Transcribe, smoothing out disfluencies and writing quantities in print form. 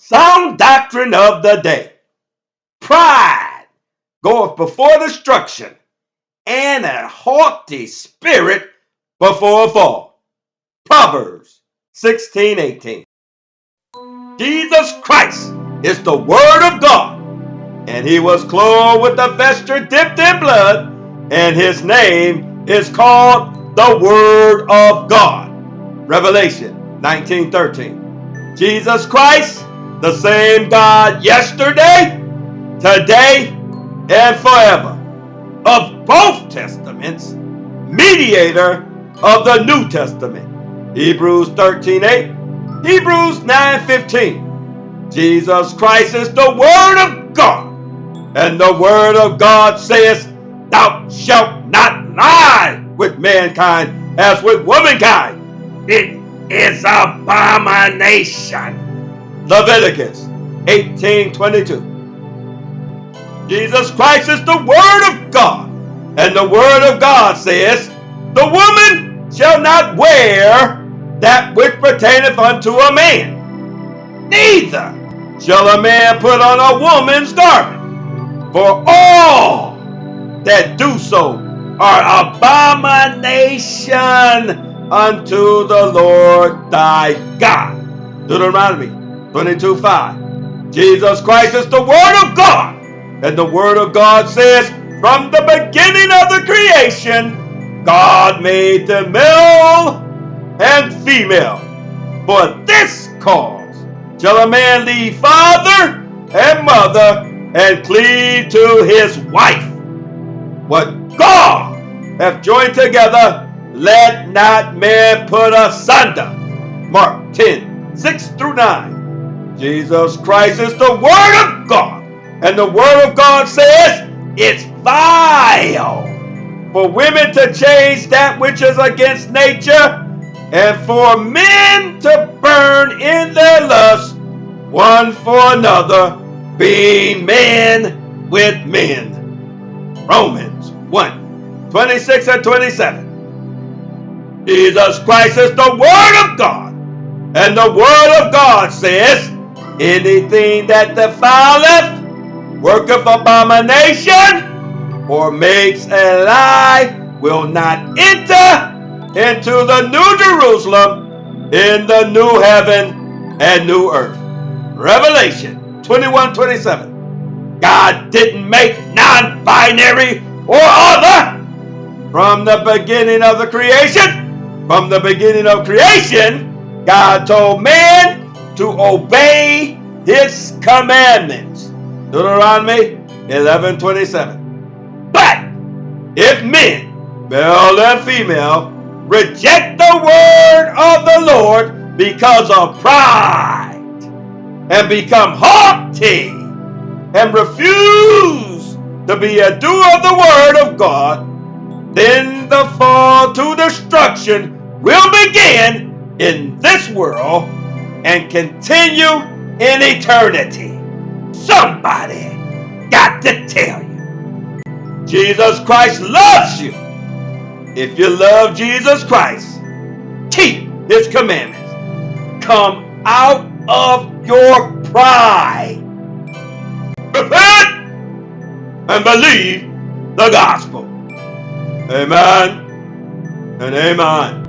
Sound doctrine of the day. Pride goeth before destruction, and a haughty spirit before a fall. Proverbs 16:18. Jesus Christ is the Word of God, and he was clothed with a vesture dipped in blood, and his name is called the Word of God. Revelation 19:13. Jesus Christ, the same God yesterday, today, and forever. Of both testaments, mediator of the New Testament. Hebrews 13:8, Hebrews 9:15. Jesus Christ is the Word of God, and the Word of God says, "Thou shalt not lie with mankind as with womankind. It is abomination." Leviticus 18:22. Jesus Christ is the Word of God, and the Word of God says, "The woman shall not wear that which pertaineth unto a man, neither shall a man put on a woman's garment, for all that do so are abomination unto the Lord thy God." Deuteronomy 22:5. Jesus Christ is the Word of God, and the Word of God says, "From the beginning of the creation, God made them male and female. For this cause shall a man leave father and mother and cleave to his wife. What God hath joined together, let not man put asunder." Mark 10:6-9. Jesus Christ is the Word of God, and the Word of God says it's vile for women to change that which is against nature, and for men to burn in their lust one for another, being men with men. Romans 1:26-27. Jesus Christ is the Word of God, and the Word of God says, "Anything that defileth, worketh abomination, or makes a lie, will not enter into the New Jerusalem, in the new heaven and new earth." Revelation 21:27. God didn't make non-binary or other from the beginning of the creation. From the beginning of creation, God told man to obey his commandments. Deuteronomy 11:27. But if men, male and female, reject the word of the Lord because of pride, and become haughty, and refuse to be a doer of the word of God, then the fall to destruction will begin in this world and continue in eternity. Somebody got to tell you, Jesus Christ loves you. If you love Jesus Christ, keep his commandments. Come out of your pride. Repent and believe the gospel. Amen and amen.